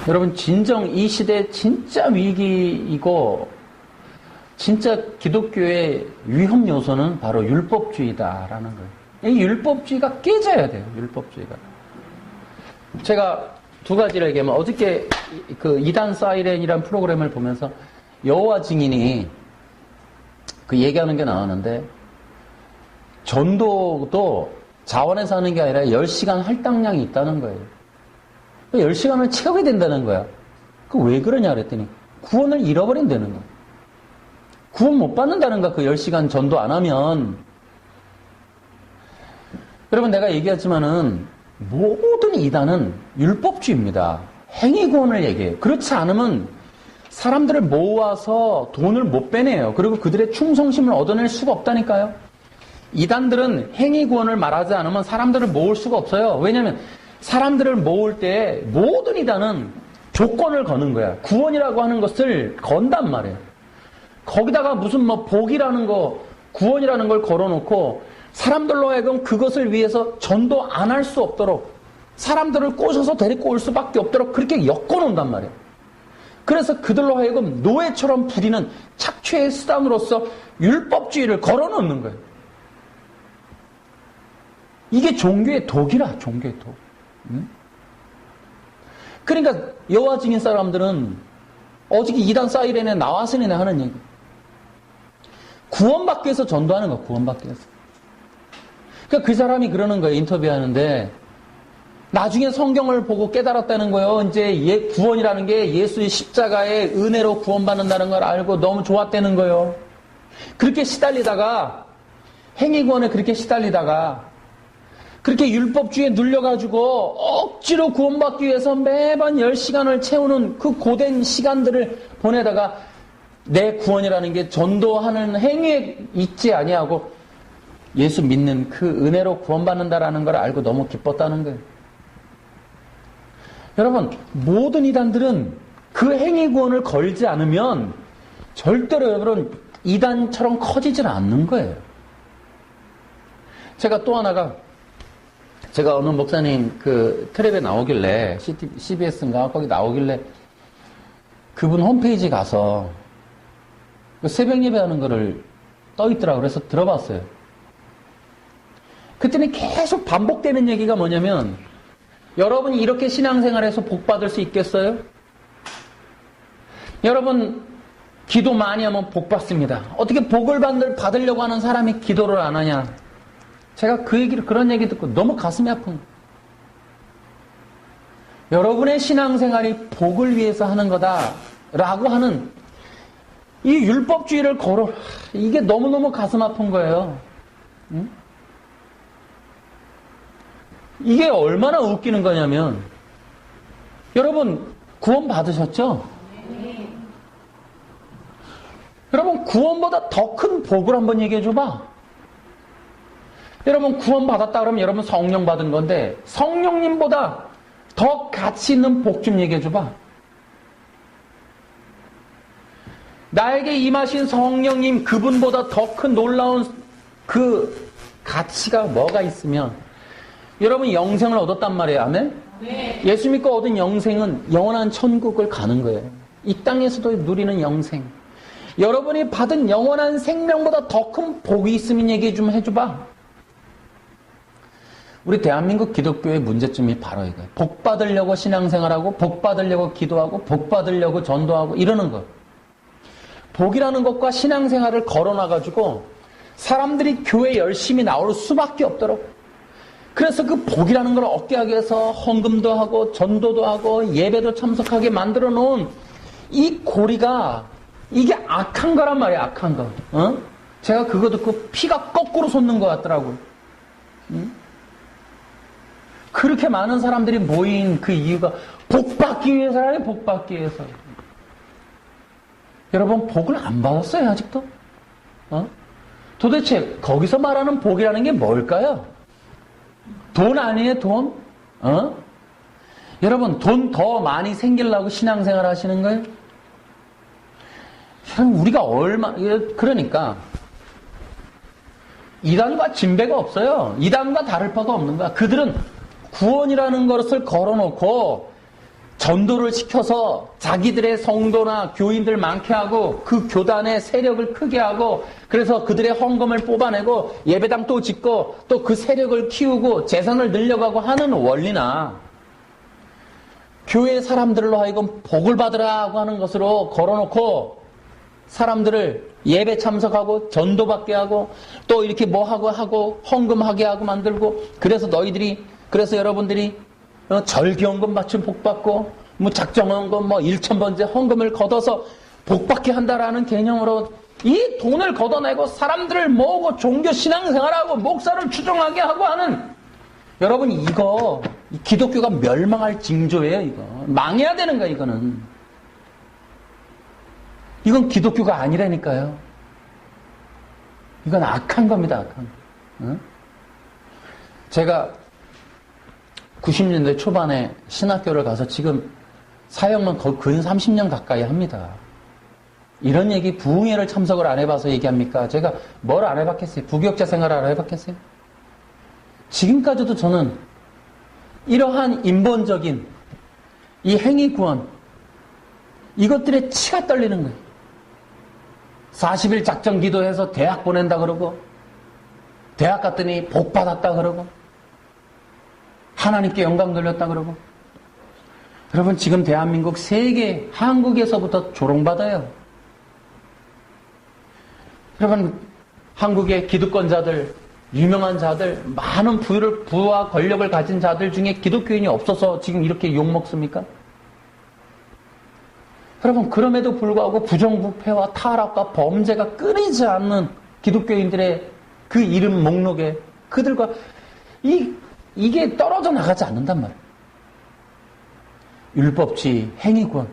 여러분, 진정 이 시대 진짜 위기이고 진짜 기독교의 위험 요소는 바로 율법주의다라는 거예요. 이 율법주의가 깨져야 돼요. 율법주의가. 제가 두 가지를 얘기하면, 어저께 그 이단 사이렌이라는 프로그램을 보면서 여호와 증인이 그 얘기하는 게 나왔는데, 전도도 자원에서 하는 게 아니라 10시간 할당량이 있다는 거예요. 10시간을 채우게 된다는 거야. 그 왜 그러냐 그랬더니 구원을 잃어버린다는 거야. 구원 못 받는다는 거야. 그 10시간 전도 안 하면. 여러분, 내가 얘기하지만은 모든 이단은 율법주의입니다. 행위구원을 얘기해요. 그렇지 않으면 사람들을 모아서 돈을 못 빼내요. 그리고 그들의 충성심을 얻어낼 수가 없다니까요. 이단들은 행위구원을 말하지 않으면 사람들을 모을 수가 없어요. 왜냐하면 사람들을 모을 때 모든 이단은 조건을 거는 거야. 구원이라고 하는 것을 건단 말이에요. 거기다가 무슨 뭐 복이라는 거, 구원이라는 걸 걸어놓고 사람들로 하여금 그것을 위해서 전도 안 할 수 없도록, 사람들을 꼬셔서 데리고 올 수밖에 없도록 그렇게 엮어놓는단 말이에요. 그래서 그들로 하여금 노예처럼 부리는 착취의 수단으로서 율법주의를 걸어놓는 거예요. 이게 종교의 독이라, 종교의 독. 그러니까 여호와 증인 사람들은 어저께 이단 사이렌에 나왔으니 하는 얘기. 구원받기 위해서 전도하는 거야, 구원받기 위해서. 그러니까 그 사람이 그러는 거예요, 인터뷰하는데. 나중에 성경을 보고 깨달았다는 거예요. 이제 구원이라는 게 예수의 십자가의 은혜로 구원받는다는 걸 알고 너무 좋았다는 거예요. 그렇게 시달리다가, 행위구원에 그렇게 시달리다가, 그렇게 율법주의에 눌려가지고 억지로 구원받기 위해서 매번 10시간을 채우는 그 고된 시간들을 보내다가 내 구원이라는 게 전도하는 행위에 있지 아니하고 예수 믿는 그 은혜로 구원받는다라는 걸 알고 너무 기뻤다는 거예요. 여러분, 모든 이단들은 그 행위 구원을 걸지 않으면 절대로 여러분 이단처럼 커지질 않는 거예요. 제가 또 하나가, 제가 어느 목사님 그 텔레비에 나오길래, CBS인가 거기 나오길래 그분 홈페이지 가서 그 새벽 예배하는 거를 떠 있더라고요. 그래서 들어봤어요. 그때는 계속 반복되는 얘기가 뭐냐면, 여러분이 이렇게 신앙생활에서 복 받을 수 있겠어요? 여러분 기도 많이 하면 복 받습니다. 어떻게 복을 받으려고 하는 사람이 기도를 안 하냐? 제가 그런 얘기 듣고 너무 가슴이 아픈 거예요. 여러분의 신앙생활이 복을 위해서 하는 거다라고 하는 이 율법주의를 이게 너무너무 가슴 아픈 거예요. 응? 이게 얼마나 웃기는 거냐면, 여러분 구원 받으셨죠? 네. 여러분 구원보다 더 큰 복을 한번 얘기해 줘봐. 여러분 구원 받았다 그러면 여러분 성령 받은 건데, 성령님보다 더 가치 있는 복 좀 얘기해 줘봐. 나에게 임하신 성령님, 그분보다 더 큰 놀라운 그 가치가 뭐가 있으면 여러분 영생을 얻었단 말이에요. 아멘? 네. 예수 믿고 얻은 영생은 영원한 천국을 가는 거예요. 이 땅에서도 누리는 영생. 여러분이 받은 영원한 생명보다 더 큰 복이 있으면 얘기 좀 해줘봐. 우리 대한민국 기독교의 문제점이 바로 이거예요. 복 받으려고 신앙생활하고, 복 받으려고 기도하고, 복 받으려고 전도하고 이러는 거. 복이라는 것과 신앙생활을 걸어놔가지고 사람들이 교회 열심히 나올 수밖에 없도록, 그래서 그 복이라는 걸 얻게 하기 위해서 헌금도 하고 전도도 하고 예배도 참석하게 만들어 놓은 이 고리가, 이게 악한 거란 말이에요. 악한 거. 어? 제가 그거 듣고 피가 거꾸로 솟는 것 같더라고요. 응? 그렇게 많은 사람들이 모인 그 이유가 복 받기 위해서라요. 복 받기 위해서. 여러분 복을 안 받았어요 아직도? 어? 도대체 거기서 말하는 복이라는 게 뭘까요? 돈 아니에요, 돈? 어? 여러분, 돈 더 많이 생기려고 신앙생활 하시는 거예요? 우리가 그러니까, 이단과 진배가 없어요. 이단과 다를 바가 없는 거야. 그들은 구원이라는 것을 걸어놓고 전도를 시켜서 자기들의 성도나 교인들 많게 하고 그 교단의 세력을 크게 하고 그래서 그들의 헌금을 뽑아내고 예배당 또 짓고 또 그 세력을 키우고 재산을 늘려가고 하는 원리나 교회 사람들로 하여금 복을 받으라고 하는 것으로 걸어놓고 사람들을 예배 참석하고 전도받게 하고 또 이렇게 뭐 하고 헌금하게 하고 만들고 그래서 여러분들이 절기헌금 맞춤 복받고 뭐 작정헌금 뭐 1,000번째 헌금을 걷어서 복받게 한다라는 개념으로 이 돈을 걷어내고 사람들을 모으고 종교 신앙생활하고 목사를 추종하게 하고 하는 여러분 이거 기독교가 멸망할 징조예요. 이거 망해야 되는 거야. 이건 기독교가 아니라니까요. 이건 악한 겁니다. 악한 거. 응? 제가 90년대 초반에 신학교를 가서 지금 사역만 근 30년 가까이 합니다. 이런 얘기 부흥회를 참석을 안 해봐서 얘기합니까? 제가 뭘 안 해봤겠어요? 부교육자 생활을 안 해봤겠어요? 지금까지도 저는 이러한 인본적인 이 행위 구원 이것들에 치가 떨리는 거예요. 40일 작정 기도해서 대학 보낸다 그러고 대학 갔더니 복 받았다 그러고 하나님께 영광 돌렸다 그러고 여러분 지금 대한민국 세계 한국에서부터 조롱받아요. 여러분 한국의 기득권자들 유명한 자들 많은 부와 권력을 가진 자들 중에 기독교인이 없어서 지금 이렇게 욕먹습니까? 여러분 그럼에도 불구하고 부정부패와 타락과 범죄가 끊이지 않는 기독교인들의 그 이름 목록에 그들과 이게 떨어져 나가지 않는단 말이에요. 율법주의, 행위권.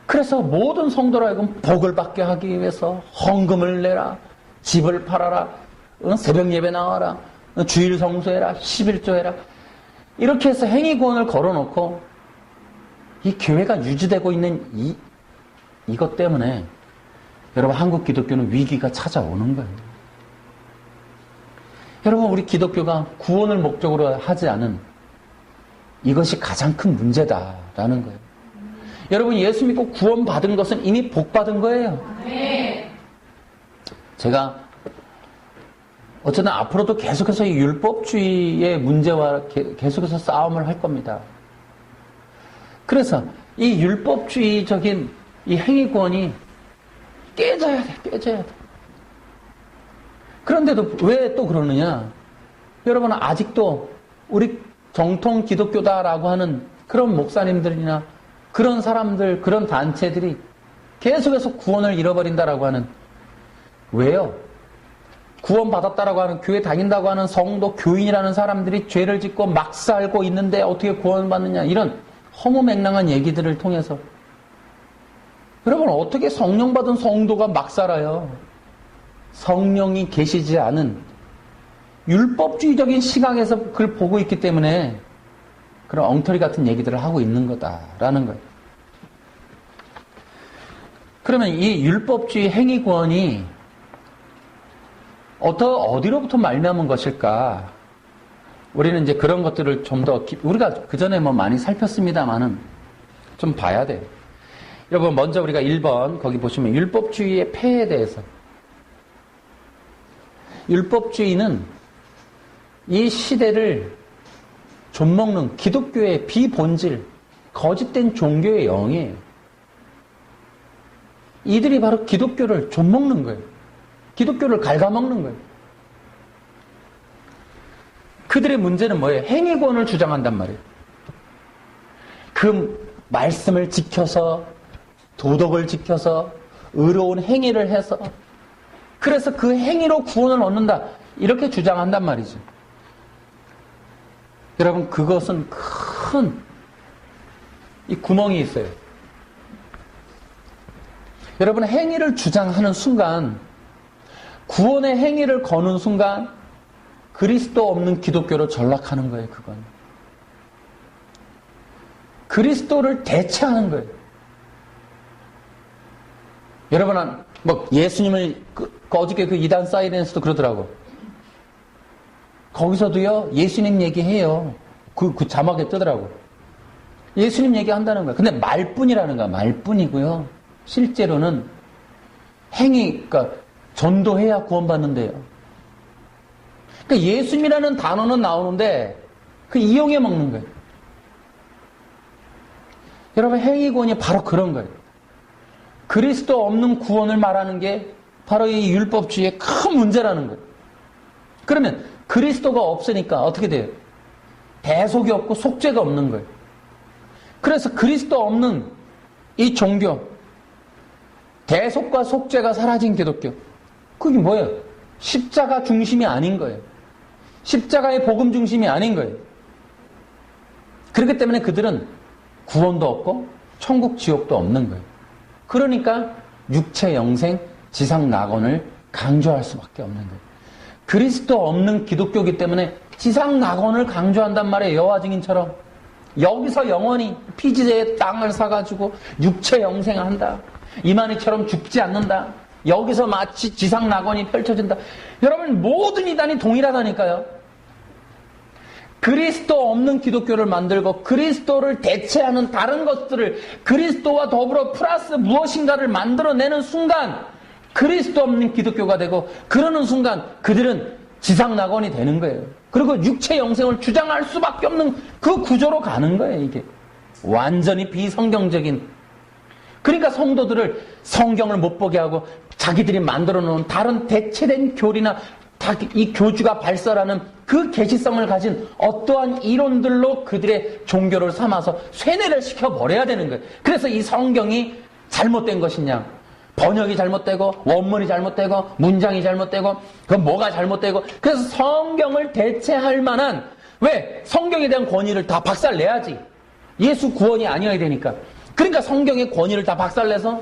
그래서 모든 성도로 하여금 복을 받게 하기 위해서 헌금을 내라, 집을 팔아라, 새벽 예배 나와라, 주일 성수해라, 11조 해라. 이렇게 해서 행위권을 걸어놓고 이 교회가 유지되고 있는 이것 때문에 여러분 한국 기독교는 위기가 찾아오는 거예요. 여러분 우리 기독교가 구원을 목적으로 하지 않은 이것이 가장 큰 문제다라는 거예요. 여러분 예수 믿고 구원 받은 것은 이미 복 받은 거예요. 제가 어쨌든 앞으로도 계속해서 이 율법주의의 문제와 계속해서 싸움을 할 겁니다. 그래서 이 율법주의적인 이 행위권이 깨져야 돼. 그런데도 왜 또 그러느냐? 여러분 아직도 우리 정통 기독교다라고 하는 그런 목사님들이나 그런 사람들, 그런 단체들이 계속해서 구원을 잃어버린다라고 하는 왜요? 구원받았다라고 하는 교회 다닌다고 하는 성도, 교인이라는 사람들이 죄를 짓고 막 살고 있는데 어떻게 구원받느냐 이런 허무맹랑한 얘기들을 통해서 여러분 어떻게 성령 받은 성도가 막 살아요? 성령이 계시지 않은 율법주의적인 시각에서 그걸 보고 있기 때문에 그런 엉터리 같은 얘기들을 하고 있는 거다라는 거예요. 그러면 이 율법주의 행위권이 어디로부터 말미암은 것일까? 우리는 이제 그런 것들을 좀 더 우리가 그 전에 뭐 많이 살폈습니다만은 좀 봐야 돼요. 여러분 먼저 우리가 1번 거기 보시면 율법주의의 폐해에 대해서 율법주의는 이 시대를 좀먹는 기독교의 비본질, 거짓된 종교의 영이에요. 이들이 바로 기독교를 좀먹는 거예요. 기독교를 갉아먹는 거예요. 그들의 문제는 뭐예요? 행위권을 주장한단 말이에요. 그 말씀을 지켜서 도덕을 지켜서 의로운 행위를 해서 그래서 그 행위로 구원을 얻는다. 이렇게 주장한단 말이죠. 여러분 그것은 큰 이 구멍이 있어요. 여러분 행위를 주장하는 순간 구원의 행위를 거는 순간 그리스도 없는 기독교로 전락하는 거예요. 그건 그리스도를 대체하는 거예요. 여러분 뭐 예수님을 어저께 그 이단 사이렌스도 그러더라고. 거기서도요 예수님 얘기해요. 그 자막에 뜨더라고. 예수님 얘기한다는 거야. 근데 말뿐이라는 거야. 말뿐이고요. 실제로는 그러니까 전도해야 구원받는데요. 그러니까 예수님이라는 단어는 나오는데 그 이용해 먹는 거예요. 여러분, 행위구원이 바로 그런 거예요. 그리스도 없는 구원을 말하는 게 바로 이 율법주의의 큰 문제라는 거예요. 그러면 그리스도가 없으니까 어떻게 돼요? 대속이 없고 속죄가 없는 거예요. 그래서 그리스도 없는 이 종교, 대속과 속죄가 사라진 기독교, 그게 뭐예요? 십자가 중심이 아닌 거예요. 십자가의 복음 중심이 아닌 거예요. 그렇기 때문에 그들은 구원도 없고 천국 지옥도 없는 거예요. 그러니까 육체 영생, 지상 낙원을 강조할 수밖에 없는 거예요. 그리스도 없는 기독교이기 때문에 지상 낙원을 강조한단 말이에요. 여호와 증인처럼. 여기서 영원히 피지제의 땅을 사가지고 육체 영생한다. 이만희처럼 죽지 않는다. 여기서 마치 지상 낙원이 펼쳐진다. 여러분, 모든 이단이 동일하다니까요. 그리스도 없는 기독교를 만들고 그리스도를 대체하는 다른 것들을 그리스도와 더불어 플러스 무엇인가를 만들어내는 순간 그리스도 없는 기독교가 되고, 그러는 순간 그들은 지상 낙원이 되는 거예요. 그리고 육체 영생을 주장할 수밖에 없는 그 구조로 가는 거예요. 이게 완전히 비성경적인. 그러니까 성도들을 성경을 못 보게 하고 자기들이 만들어 놓은 다른 대체된 교리나 이 교주가 발설하는 그 계시성을 가진 어떠한 이론들로 그들의 종교를 삼아서 쇠뇌를 시켜버려야 되는 거예요. 그래서 이 성경이 잘못된 것이냐, 번역이 잘못되고 원문이 잘못되고 문장이 잘못되고 그건 뭐가 잘못되고, 그래서 성경을 대체할 만한, 왜? 성경에 대한 권위를 다 박살내야지. 예수 구원이 아니어야 되니까. 그러니까 성경의 권위를 다 박살내서,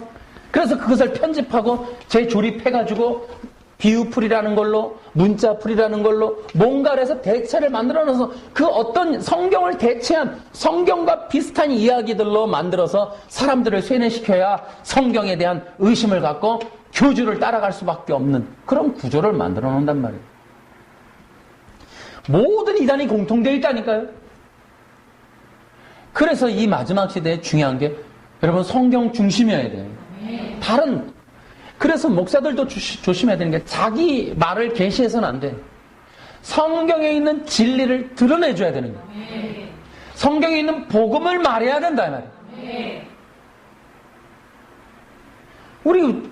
그래서 그것을 편집하고 재조립해가지고 비유풀이라는 걸로, 문자풀이라는 걸로 뭔가를 해서 대체를 만들어놔서 그 어떤 성경을 대체한 성경과 비슷한 이야기들로 만들어서 사람들을 쇠뇌시켜야 성경에 대한 의심을 갖고 교주를 따라갈 수밖에 없는 그런 구조를 만들어 놓는단 말이에요. 모든 이단이 공통되어 있다니까요. 그래서 이 마지막 시대에 중요한 게 여러분 성경 중심이어야 돼요. 다른, 그래서 목사들도 조심해야 되는 게 자기 말을 계시해서는 안 돼. 성경에 있는 진리를 드러내줘야 되는 거예요. 성경에 있는 복음을 말해야 된다 이 말이에요. 우리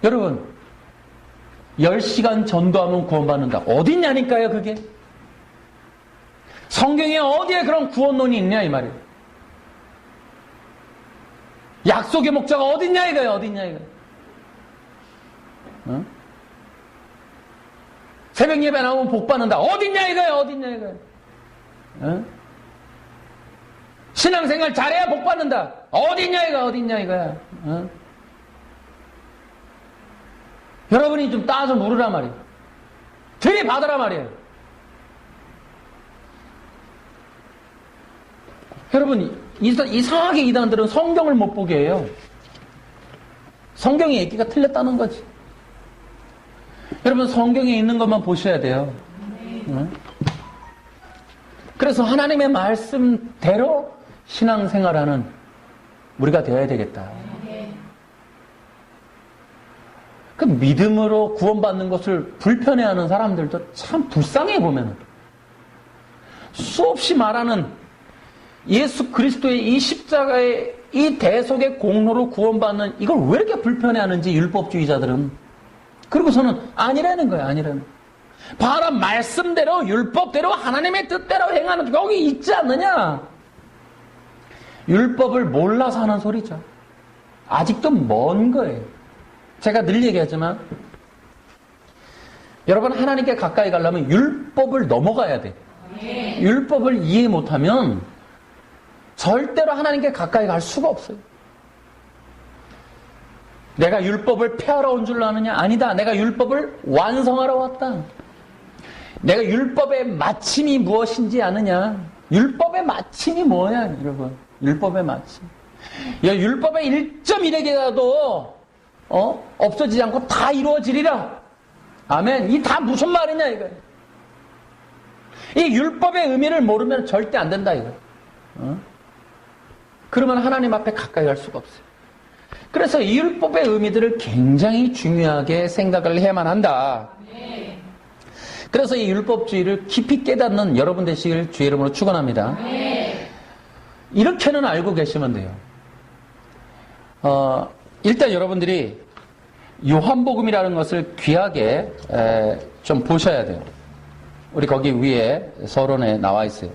여러분 10시간 전도하면 구원받는다. 어디 있냐니까요 그게. 성경에 어디에 그런 구원론이 있냐 이 말이에요. 약속의 목자가 어디 있냐 이거예요. 어디 있냐 이거예요. 어? 새벽 예배 나오면 복 받는다. 어딨냐 이거야. 어딨냐 이거야. 어? 신앙생활 잘해야 복 받는다. 어딨냐 이거야. 어딨냐 이거야. 어? 여러분이 좀 따져 물으란 말이에요. 들이받으란 말이에요. 여러분 이상하게 이단들은 성경을 못 보게 해요. 성경의 얘기가 틀렸다는 거지. 여러분 성경에 있는 것만 보셔야 돼요. 그래서 하나님의 말씀대로 신앙생활하는 우리가 되어야 되겠다. 그 믿음으로 구원받는 것을 불편해하는 사람들도 참 불쌍해 보면은. 수없이 말하는 예수 그리스도의 이 십자가의 이 대속의 공로로 구원받는 이걸 왜 이렇게 불편해하는지 율법주의자들은. 그리고서는 아니라는 거예요. 아니라는. 바로 말씀대로 율법대로 하나님의 뜻대로 행하는 여기 있지 않느냐. 율법을 몰라서 하는 소리죠. 아직도 먼 거예요. 제가 늘 얘기하지만 여러분 하나님께 가까이 가려면 율법을 넘어가야 돼. 율법을 이해 못하면 절대로 하나님께 가까이 갈 수가 없어요. 내가 율법을 폐하러 온 줄 아느냐? 아니다. 내가 율법을 완성하러 왔다. 내가 율법의 마침이 무엇인지 아느냐? 율법의 마침이 뭐야, 여러분? 율법의 마침. 율법의 1.1에게라도 없어지지 않고 다 이루어지리라. 아멘. 이 다 무슨 말이냐 이거예요. 이 율법의 의미를 모르면 절대 안 된다 이거예요. 그러면 하나님 앞에 가까이 갈 수가 없어요. 그래서 이 율법의 의미들을 굉장히 중요하게 생각을 해야만 한다. 그래서 이 율법주의를 깊이 깨닫는 여러분 되시길 주의 이름으로 축원합니다. 이렇게는 알고 계시면 돼요. 일단 여러분들이 요한복음이라는 것을 귀하게 좀 보셔야 돼요. 우리 거기 위에 서론에 나와 있어요.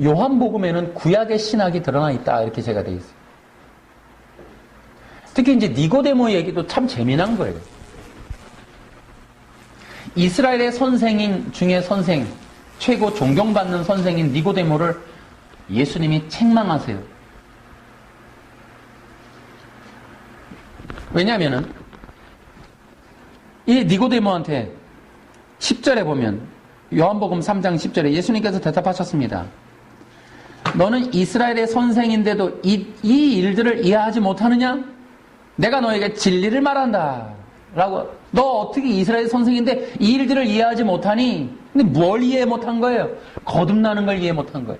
요한복음에는 구약의 신학이 드러나 있다, 이렇게 제가 되어 있어요. 특히 이제 니고데모 얘기도 참 재미난 거예요. 이스라엘의 선생인 중에 선생, 최고 존경받는 선생인 니고데모를 예수님이 책망하세요. 왜냐하면은 이 니고데모한테 10절에 보면, 요한복음 3장 10절에 예수님께서 대답하셨습니다. 너는 이스라엘의 선생인데도 이 일들을 이해하지 못하느냐? 내가 너에게 진리를 말한다 라고. 너 어떻게 이스라엘 선생인데 이 일들을 이해하지 못하니? 근데 뭘 이해 못한 거예요? 거듭나는 걸 이해 못한 거예요.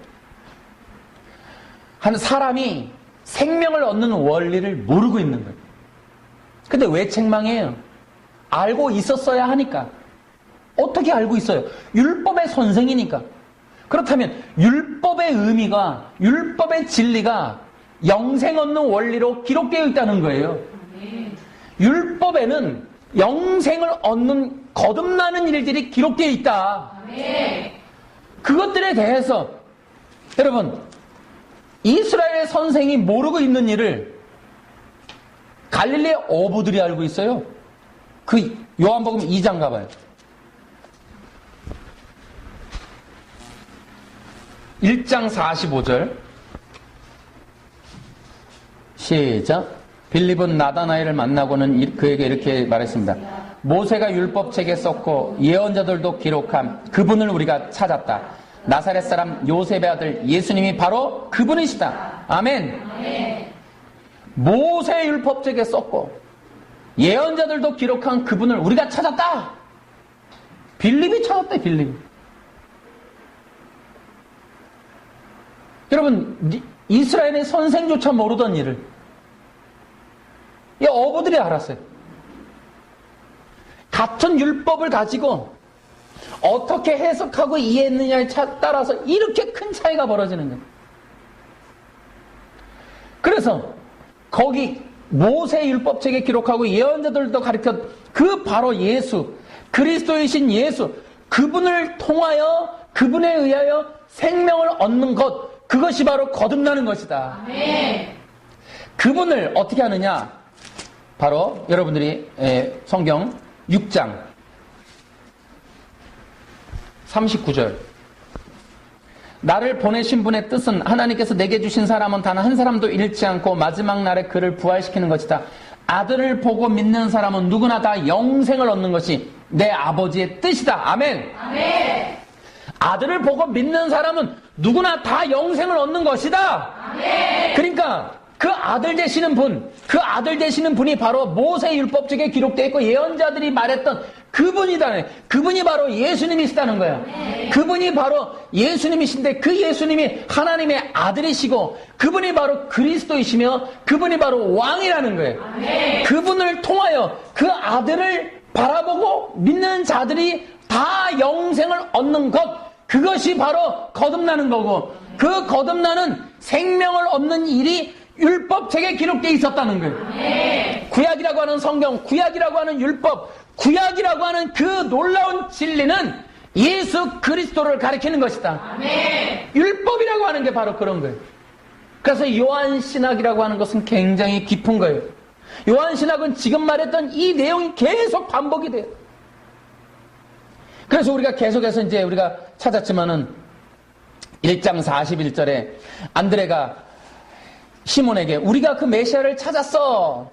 한 사람이 생명을 얻는 원리를 모르고 있는 거예요. 근데 왜 책망해요? 알고 있었어야 하니까. 어떻게 알고 있어요? 율법의 선생이니까. 그렇다면 율법의 의미가, 율법의 진리가 영생 얻는 원리로 기록되어 있다는 거예요. 율법에는 영생을 얻는 거듭나는 일들이 기록되어 있다. 그것들에 대해서 여러분, 이스라엘의 선생이 모르고 있는 일을 갈릴리 어부들이 알고 있어요. 그 요한복음 2장 가봐요. 1장 45절 시작. 빌립은 나다나엘을 만나고는 그에게 이렇게 말했습니다. 모세가 율법책에 썼고 예언자들도 기록한 그분을 우리가 찾았다. 나사렛 사람 요셉의 아들 예수님이 바로 그분이시다. 아멘. 모세 율법책에 썼고 예언자들도 기록한 그분을 우리가 찾았다. 빌립이 찾았대. 빌립이. 여러분, 이스라엘의 선생조차 모르던 일을 이 어부들이 알았어요. 같은 율법을 가지고 어떻게 해석하고 이해했느냐에 따라서 이렇게 큰 차이가 벌어지는 거예요. 그래서 거기 모세 율법책에 기록하고 예언자들도 가르쳤 그 바로 예수, 그리스도이신 예수, 그분을 통하여 그분에 의하여 생명을 얻는 것, 그것이 바로 거듭나는 것이다. 아멘. 그분을 어떻게 하느냐? 바로 여러분들이 성경 6장 39절. 나를 보내신 분의 뜻은 하나님께서 내게 주신 사람은 단 한 사람도 잃지 않고 마지막 날에 그를 부활시키는 것이다. 아들을 보고 믿는 사람은 누구나 다 영생을 얻는 것이 내 아버지의 뜻이다. 아멘. 아멘. 아들을 보고 믿는 사람은 누구나 다 영생을 얻는 것이다. 아멘. 그러니까 그 아들 되시는 분, 그 아들 되시는 분이 바로 모세 율법책에 기록되어 있고 예언자들이 말했던 그분이다. 그분이 바로 예수님이시다는 거야. 그분이 바로 예수님이신데 그 예수님이 하나님의 아들이시고 그분이 바로 그리스도이시며 그분이 바로 왕이라는 거예요. 그분을 통하여 그 아들을 바라보고 믿는 자들이 다 영생을 얻는 것, 그것이 바로 거듭나는 거고 그 거듭나는 생명을 얻는 일이 율법책에 기록되어 있었다는 거예요. 구약이라고 하는 성경, 구약이라고 하는 율법, 구약이라고 하는 그 놀라운 진리는 예수 그리스도를 가리키는 것이다. 아멘. 율법이라고 하는 게 바로 그런 거예요. 그래서 요한신학이라고 하는 것은 굉장히 깊은 거예요. 요한신학은 지금 말했던 이 내용이 계속 반복이 돼요. 그래서 우리가 계속해서 이제 우리가 찾았지만은 1장 41절에 안드레가 시몬에게 우리가 그 메시아를 찾았어.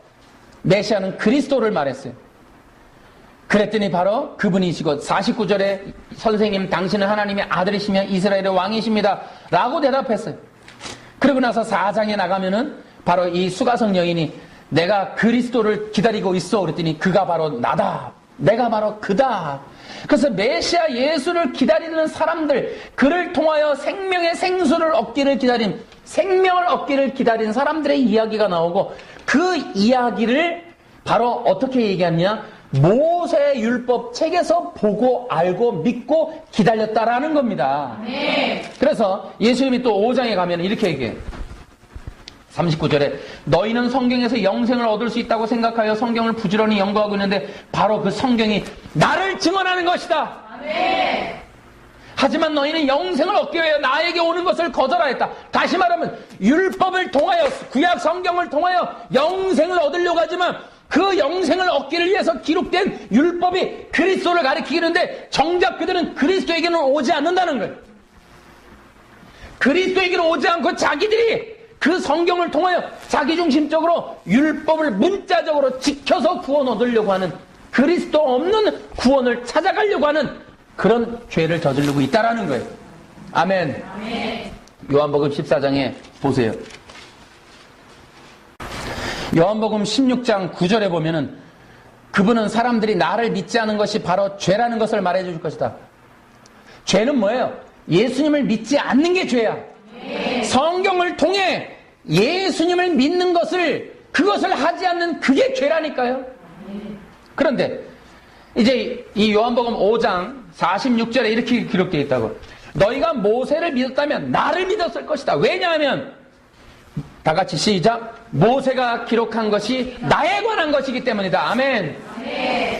메시아는 그리스도를 말했어요. 그랬더니 바로 그분이시고 49절에 선생님 당신은 하나님의 아들이시며 이스라엘의 왕이십니다 라고 대답했어요. 그러고 나서 4장에 나가면은 바로 이 수가성 여인이 내가 그리스도를 기다리고 있어 그랬더니 그가 바로 나다. 내가 바로 그다. 그래서 메시아 예수를 기다리는 사람들, 그를 통하여 생명의 생수를 얻기를 기다린 생명을 얻기를 기다린 사람들의 이야기가 나오고 그 이야기를 바로 어떻게 얘기하느냐? 모세의 율법 책에서 보고 알고 믿고 기다렸다라는 겁니다. 그래서 예수님이 또 5장에 가면 이렇게 얘기해요. 39절에 너희는 성경에서 영생을 얻을 수 있다고 생각하여 성경을 부지런히 연구하고 있는데 바로 그 성경이 나를 증언하는 것이다. 하지만 너희는 영생을 얻기 위해 나에게 오는 것을 거절하였다. 다시 말하면 율법을 통하여 구약 성경을 통하여 영생을 얻으려고 하지만 그 영생을 얻기를 위해서 기록된 율법이 그리스도를 가리키는데 정작 그들은 그리스도에게는 오지 않는다는 거예요. 그리스도에게는 오지 않고 자기들이 그 성경을 통하여 자기중심적으로 율법을 문자적으로 지켜서 구원 얻으려고 하는 그리스도 없는 구원을 찾아가려고 하는 그런 죄를 저지르고 있다라는 거예요. 아멘. 요한복음 14장에 보세요. 요한복음 16장 9절에 보면은 그분은 사람들이 나를 믿지 않은 것이 바로 죄라는 것을 말해 줄 것이다. 죄는 뭐예요? 예수님을 믿지 않는 게 죄야. 성경을 통해 예수님을 믿는 것을 그것을 하지 않는 그게 죄라니까요. 그런데 이제 이 요한복음 5장 46절에 이렇게 기록되어 있다고. 너희가 모세를 믿었다면 나를 믿었을 것이다. 왜냐하면 다 같이 시작. 모세가 기록한 것이 나에 관한 것이기 때문이다. 아멘.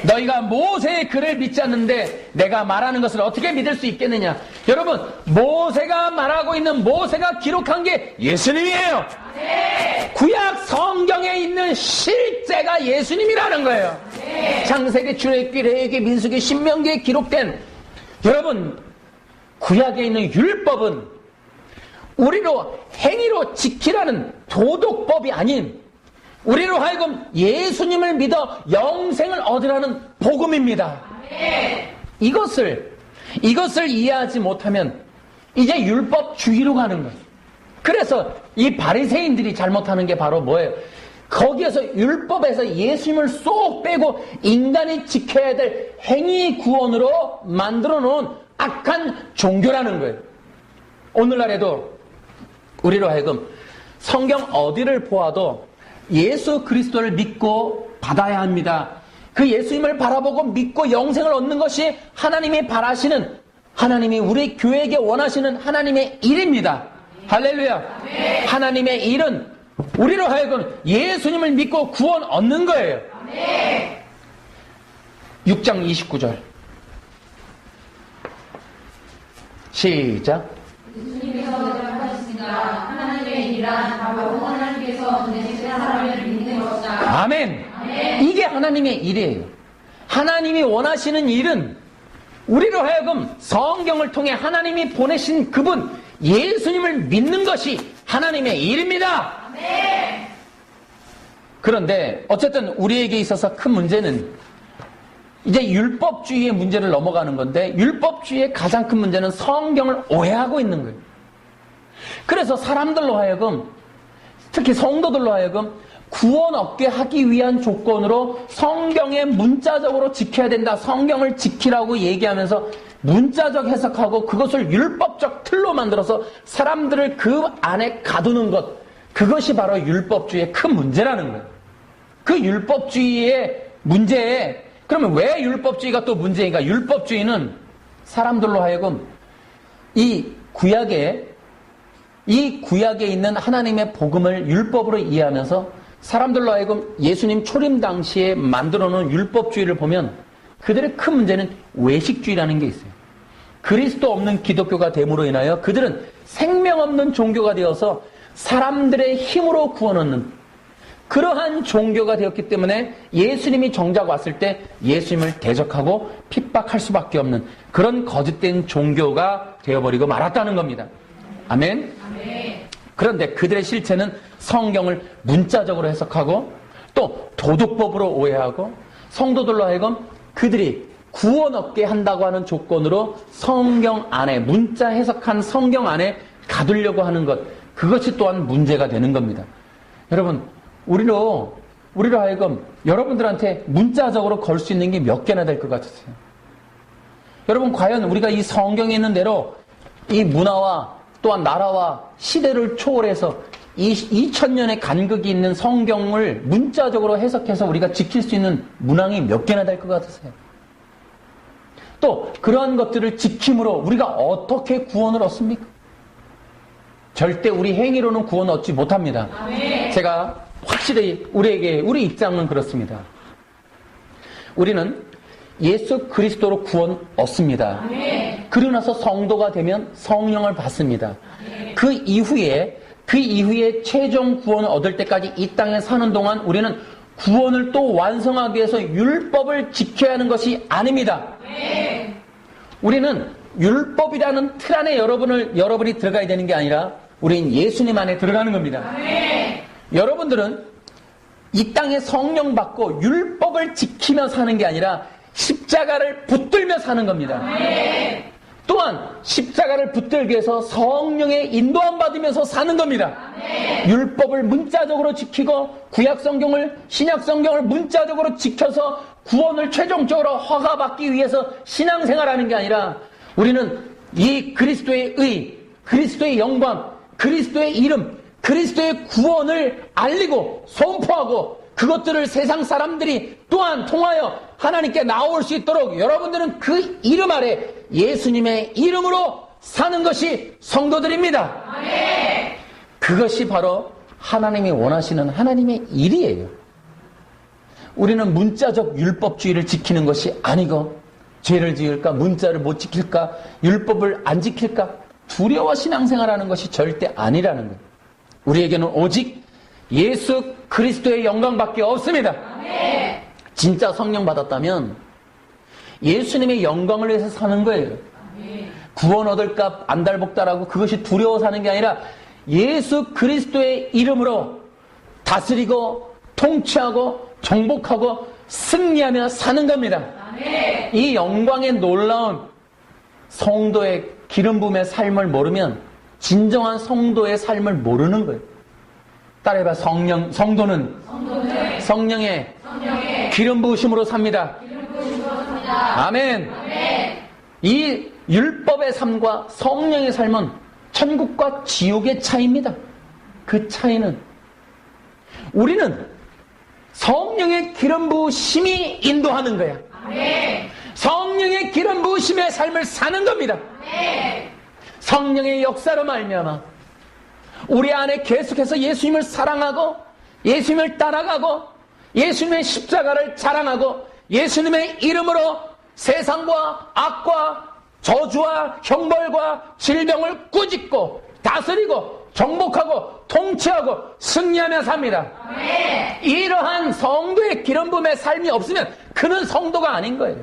너희가 모세의 글을 믿지 않는데 내가 말하는 것을 어떻게 믿을 수 있겠느냐. 여러분, 모세가 말하고 있는 모세가 기록한 게 예수님이에요. 구약 성경에 있는 실제가 예수님이라는 거예요. 창세기, 출애굽기, 레위기, 민수기, 신명기에 기록된, 여러분, 구약에 있는 율법은 우리로 행위로 지키라는 도덕법이 아닌 우리로 하여금 예수님을 믿어 영생을 얻으라는 복음입니다. 이것을 이해하지 못하면 이제 율법주의로 가는 거예요. 그래서 이 바리새인들이 잘못하는 게 바로 뭐예요? 거기에서 율법에서 예수님을 쏙 빼고 인간이 지켜야 될 행위 구원으로 만들어 놓은 악한 종교라는 거예요. 오늘날에도 우리로 하여금 성경 어디를 보아도 예수 그리스도를 믿고 받아야 합니다. 그 예수님을 바라보고 믿고 영생을 얻는 것이 하나님이 바라시는, 하나님이 우리 교회에게 원하시는 하나님의 일입니다. 할렐루야. 하나님의 일은 우리로 하여금 예수님을 믿고 구원 얻는 거예요. 6장 29절 시작. 하나님의 일이란 바로 하나님께서 보내신 사람을 믿는 것이다. 아멘. 이게 하나님의 일이에요. 하나님이 원하시는 일은 우리로 하여금 성경을 통해 하나님이 보내신 그분 예수님을 믿는 것이 하나님의 일입니다. 그런데 어쨌든 우리에게 있어서 큰 문제는 이제 율법주의의 문제를 넘어가는 건데, 율법주의의 가장 큰 문제는 성경을 오해하고 있는 거예요. 그래서 사람들로 하여금, 특히 성도들로 하여금 구원 얻게 하기 위한 조건으로 성경에 문자적으로 지켜야 된다, 성경을 지키라고 얘기하면서 문자적 해석하고 그것을 율법적 틀로 만들어서 사람들을 그 안에 가두는 것, 그것이 바로 율법주의의 큰 문제라는 거예요. 그 율법주의의 문제에, 그러면 왜 율법주의가 또 문제인가? 율법주의는 사람들로 하여금 이 구약에 있는 하나님의 복음을 율법으로 이해하면서 사람들로 하여금 예수님 초림 당시에 만들어 놓은 율법주의를 보면 그들의 큰 문제는 외식주의라는 게 있어요. 그리스도 없는 기독교가 됨으로 인하여 그들은 생명 없는 종교가 되어서 사람들의 힘으로 구원 얻는 그러한 종교가 되었기 때문에 예수님이 정작 왔을 때 예수님을 대적하고 핍박할 수밖에 없는 그런 거짓된 종교가 되어버리고 말았다는 겁니다. 아멘? 그런데 그들의 실체는 성경을 문자적으로 해석하고 또 도덕법으로 오해하고 성도들로 하여금 그들이 구원 얻게 한다고 하는 조건으로 성경 안에, 문자 해석한 성경 안에 가두려고 하는 것, 그것이 또한 문제가 되는 겁니다. 여러분, 우리로 하여금 여러분들한테 문자적으로 걸 수 있는 게 몇 개나 될 것 같으세요? 여러분, 과연 우리가 이 성경에 있는 대로 이 문화와 또한 나라와 시대를 초월해서 2000년의 간극이 있는 성경을 문자적으로 해석해서 우리가 지킬 수 있는 문항이 몇 개나 될 것 같으세요? 또 그러한 것들을 지킴으로 우리가 어떻게 구원을 얻습니까? 절대 우리 행위로는 구원 얻지 못합니다. 아멘. 제가 확실히 우리 입장은 그렇습니다. 우리는 예수 그리스도로 구원 얻습니다. 아멘. 그러고 나서 성도가 되면 성령을 받습니다. 그 이후에 최종 구원을 얻을 때까지 이 땅에 사는 동안 우리는 구원을 또 완성하기 위해서 율법을 지켜야 하는 것이 아닙니다. 우리는 율법이라는 틀 안에 여러분이 들어가야 되는 게 아니라 우리는 예수님 안에 들어가는 겁니다. 여러분들은 이 땅에 성령 받고 율법을 지키며 사는 게 아니라 십자가를 붙들며 사는 겁니다. 또한 십자가를 붙들기 위해서 성령의 인도함 받으면서 사는 겁니다. 율법을 문자적으로 지키고 구약성경을 신약성경을 문자적으로 지켜서 구원을 최종적으로 허가받기 위해서 신앙생활하는 게 아니라 우리는 이 그리스도의 의, 그리스도의 영광, 그리스도의 이름, 그리스도의 구원을 알리고 선포하고 그것들을 세상 사람들이 또한 통하여 하나님께 나올 수 있도록 여러분들은 그 이름 아래 예수님의 이름으로 사는 것이 성도들입니다. 아멘. 그것이 바로 하나님이 원하시는 하나님의 일이에요. 우리는 문자적 율법주의를 지키는 것이 아니고 죄를 지을까, 문자를 못 지킬까, 율법을 안 지킬까 두려워 신앙생활하는 것이 절대 아니라는 거예요. 우리에게는 오직 예수 그리스도의 영광밖에 없습니다. 아멘. 진짜 성령 받았다면 예수님의 영광을 위해서 사는 거예요. 아멘. 구원 얻을까 안달복달하고 그것이 두려워 사는 게 아니라 예수 그리스도의 이름으로 다스리고 통치하고 정복하고 승리하며 사는 겁니다. 아멘. 이 영광의 놀라운 성도의 기름 부음의 삶을 모르면 진정한 성도의 삶을 모르는 거예요. 따라해봐. 성도는 성령의 기름 부으심으로 삽니다. 아멘. 이 율법의 삶과 성령의 삶은 천국과 지옥의 차이입니다. 그 차이는 우리는 성령의 기름 부으심이 인도하는 거야. 성령의 기름 부으심의 삶을 사는 겁니다. 성령의 역사로 말미암아 우리 안에 계속해서 예수님을 사랑하고 예수님을 따라가고 예수님의 십자가를 자랑하고 예수님의 이름으로 세상과 악과 저주와 형벌과 질병을 꾸짖고 다스리고 정복하고 통치하고 승리하며 삽니다. 아멘. 이러한 성도의 기름 부음의 삶이 없으면 그는 성도가 아닌 거예요.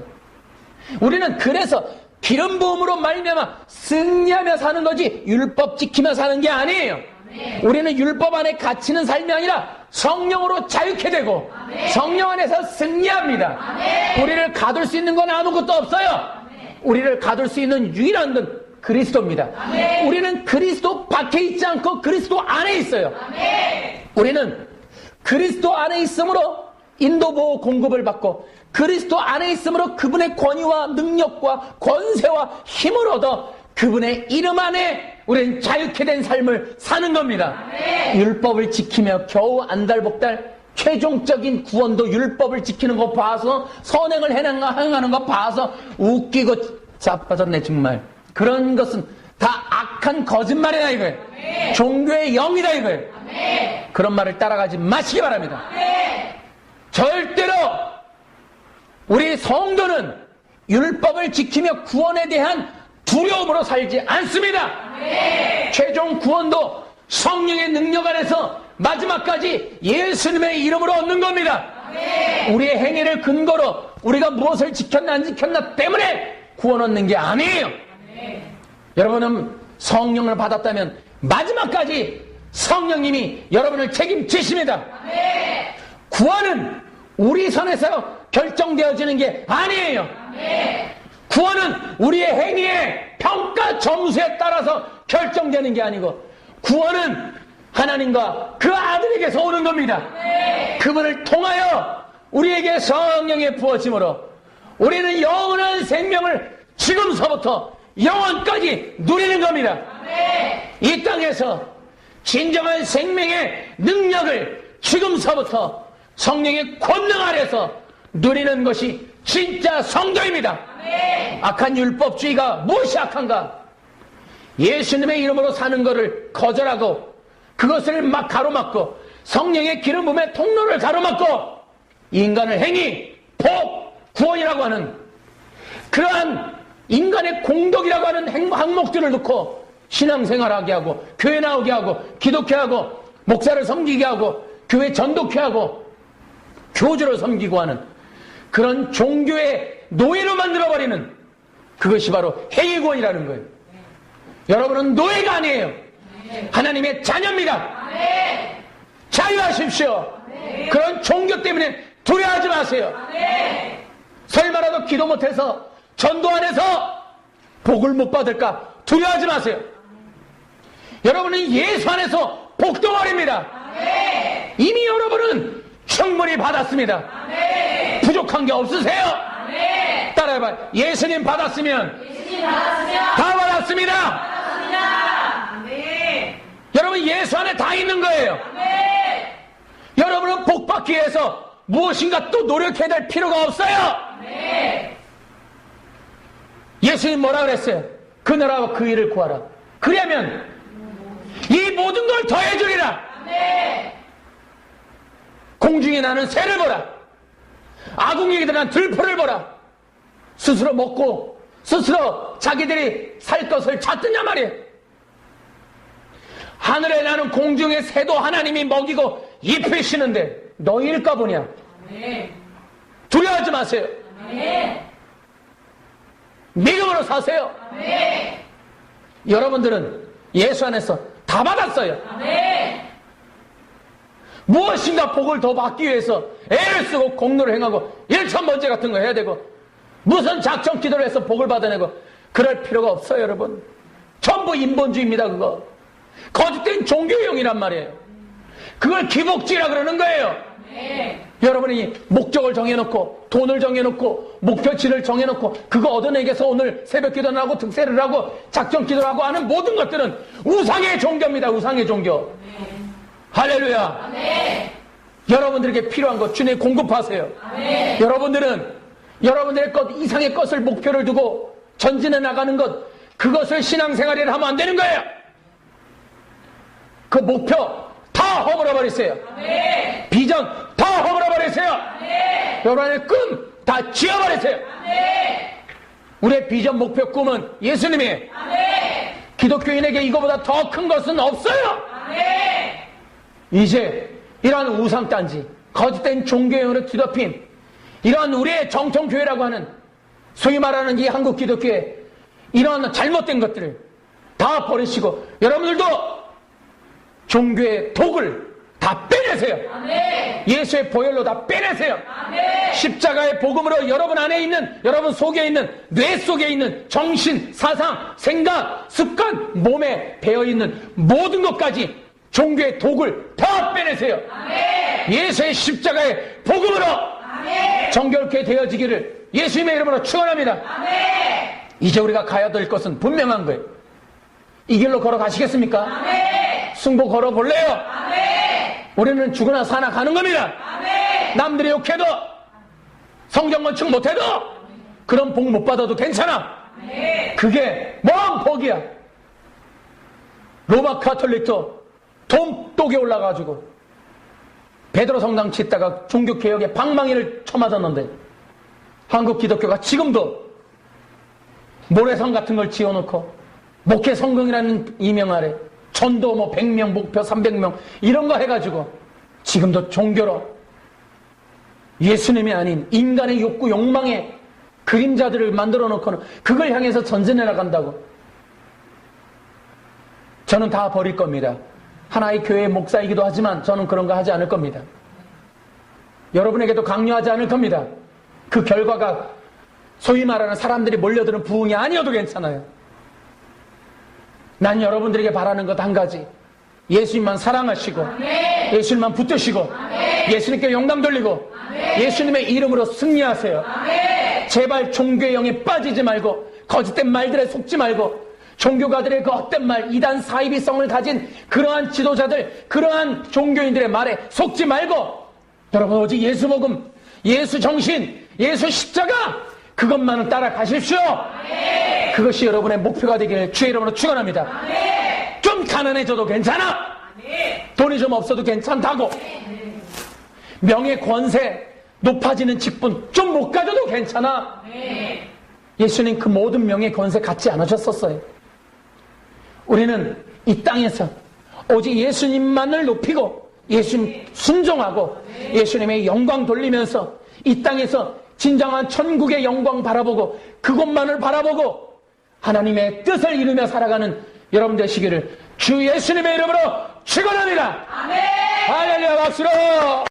우리는 그래서 기름 부음으로 말미암아 승리하며 사는 거지 율법 지키며 사는 게 아니에요. 아멘. 우리는 율법 안에 갇히는 삶이 아니라 성령으로 자유케 되고 아멘. 성령 안에서 승리합니다. 아멘. 우리를 가둘 수 있는 건 아무것도 없어요. 아멘. 우리를 가둘 수 있는 유일한 건 그리스도입니다. 아멘. 우리는 그리스도 밖에 있지 않고 그리스도 안에 있어요. 아멘. 우리는 그리스도 안에 있으므로 인도보호 공급을 받고 그리스도 안에 있으므로 그분의 권위와 능력과 권세와 힘을 얻어 그분의 이름 안에 우리는 자유케 된 삶을 사는 겁니다. 아멘. 율법을 지키며 겨우 안달복달 최종적인 구원도 율법을 지키는 거 봐서 선행을 행하는 거 봐서 웃기고 자빠졌네 정말. 그런 것은 다 악한 거짓말이다 이거예요. 아멘. 종교의 영이다 이거예요. 아멘. 그런 말을 따라가지 마시기 바랍니다. 아멘. 절대로 우리 성도는 율법을 지키며 구원에 대한 두려움으로 살지 않습니다. 아멘. 최종 구원도 성령의 능력 안에서 마지막까지 예수님의 이름으로 얻는 겁니다. 아멘. 우리의 행위를 근거로 우리가 무엇을 지켰나 안 지켰나 때문에 구원 얻는 게 아니에요. 아멘. 여러분은 성령을 받았다면 마지막까지 성령님이 여러분을 책임지십니다. 아멘. 구원은 우리 선에서 결정되어지는 게 아니에요. 아멘. 구원은 우리의 행위의 평가 점수에 따라서 결정되는 게 아니고 구원은 하나님과 그 아들에게서 오는 겁니다. 아멘. 그분을 통하여 우리에게 성령의 부어짐으로 우리는 영원한 생명을 지금서부터 영원까지 누리는 겁니다. 이 땅에서 진정한 생명의 능력을 지금서부터 성령의 권능 아래서 누리는 것이 진짜 성도입니다. 악한 율법주의가 무엇이 악한가? 예수님의 이름으로 사는 것을 거절하고 그것을 막 가로막고 성령의 기름 부음의 통로를 가로막고 인간을 행위, 복, 구원이라고 하는 그러한 인간의 공덕이라고 하는 항목들을 놓고 신앙생활하게 하고 교회 나오게 하고 기독회 하고 목사를 섬기게 하고 교회 전도회 하고 교주를 섬기고 하는 그런 종교의 노예로 만들어버리는 그것이 바로 행위구원이라는 거예요. 여러분은 노예가 아니에요. 하나님의 자녀입니다. 자유하십시오. 그런 종교 때문에 두려워하지 마세요. 설마라도 기도 못해서 전도 안 해서 복을 못 받을까 두려워하지 마세요. 여러분은 예수 안에서 복덩어리입니다. 이미 여러분은 충분히 받았습니다. 부족한 게 없으세요? 따라해봐요. 예수님 받았으면 다 받았습니다. 여러분 예수 안에 다 있는 거예요. 여러분은 복 받기 위해서 무엇인가 또 노력해야 될 필요가 없어요. 예수님 뭐라 그랬어요? 그 나라와 그 일을 구하라. 그러면 이 모든 걸 더해주리라. 공중에 나는 새를 보라. 아궁이에 드는 들풀을 보라. 스스로 먹고 스스로 자기들이 살 것을 찾느냐 말이에요. 하늘에 나는 공중의 새도 하나님이 먹이고 입히시는데 너희일까 보냐. 두려워하지 마세요. 믿음으로 사세요. 여러분들은 예수 안에서 다 받았어요. 무엇인가 복을 더 받기 위해서 애를 쓰고 공로를 행하고 일천번제 같은 거 해야 되고 무슨 작정 기도를 해서 복을 받아내고 그럴 필요가 없어요. 여러분 전부 인본주의입니다. 그거 거짓된 종교용이란 말이에요. 그걸 기복주의라 그러는 거예요. 여러분이 목적을 정해놓고 돈을 정해놓고 목표치를 정해놓고 그거 얻어내기위해서 오늘 새벽기도를 하고 특세를 하고 작정기도를 하고 하는 모든 것들은 우상의 종교입니다. 우상의 종교. 할렐루야. 여러분들에게 필요한 것 주님 공급하세요. 여러분들은 여러분들의 것 이상의 것을 목표를 두고 전진해 나가는 것 그것을 신앙생활이라 하면 안 되는 거예요. 그 목표 다 허물어버리세요. 비전 다 허물어버리세요. 여러분의 꿈 다 지어버리세요. 우리의 비전 목표 꿈은 예수님이 기독교인에게 이거보다 더 큰 것은 없어요. 이제 이러한 우상단지 거짓된 종교용으로 뒤덮인 이러한 우리의 정통교회라고 하는 소위 말하는 이 한국 기독교의 이러한 잘못된 것들을 다 버리시고 여러분들도 종교의 독을 다 빼내세요. 예수의 보혈로 다 빼내세요. 십자가의 복음으로 여러분 안에 있는 여러분 속에 있는 뇌 속에 있는 정신, 사상, 생각, 습관, 몸에 배어있는 모든 것까지 종교의 독을 다 빼내세요. 예수의 십자가의 복음으로 정결케 되어지기를 예수님의 이름으로 축원합니다. 이제 우리가 가야 될 것은 분명한 거예요. 이 길로 걸어가시겠습니까? 승부 걸어볼래요? 우리는 죽으나 사나 가는 겁니다. 남들이 욕해도 성경 건축 못해도 그런 복 못 받아도 괜찮아. 그게 뭔 복이야. 로마 카톨릭도 돈독에 올라가지고 베드로 성당 짓다가 종교개혁에 방망이를 쳐맞았는데 한국 기독교가 지금도 모래성 같은 걸 지어놓고 목회 성공이라는 이명 아래 전도 뭐 100명 목표 300명 이런 거 해가지고 지금도 종교로 예수님이 아닌 인간의 욕구 욕망의 그림자들을 만들어 놓고는 그걸 향해서 전진해 나간다고. 저는 다 버릴 겁니다. 하나의 교회의 목사이기도 하지만 저는 그런 거 하지 않을 겁니다. 여러분에게도 강요하지 않을 겁니다. 그 결과가 소위 말하는 사람들이 몰려드는 부흥이 아니어도 괜찮아요. 난 여러분들에게 바라는 것 한 가지. 예수님만 사랑하시고 예수님만 붙드시고 예수님께 영광 돌리고 예수님의 이름으로 승리하세요. 제발 종교의 영에 빠지지 말고 거짓된 말들에 속지 말고 종교가들의 그 헛된 말, 이단 사이비성을 가진 그러한 지도자들, 그러한 종교인들의 말에 속지 말고 여러분 오직 예수 복음, 예수 정신, 예수 십자가 그것만을 따라가십시오. 그것이 여러분의 목표가 되기를 주의 이름으로 축원합니다. 좀 가난해져도 괜찮아. 돈이 좀 없어도 괜찮다고. 명예, 권세, 높아지는 직분 좀 못 가져도 괜찮아. 예수님 그 모든 명예, 권세 갖지 않으셨었어요. 우리는 이 땅에서 오직 예수님만을 높이고 예수님 순종하고 예수님의 영광 돌리면서 이 땅에서 진정한 천국의 영광 바라보고 그것만을 바라보고 하나님의 뜻을 이루며 살아가는 여러분 되시기를 주 예수님의 이름으로 축원합니다. 아멘. 할렐루야 박수로.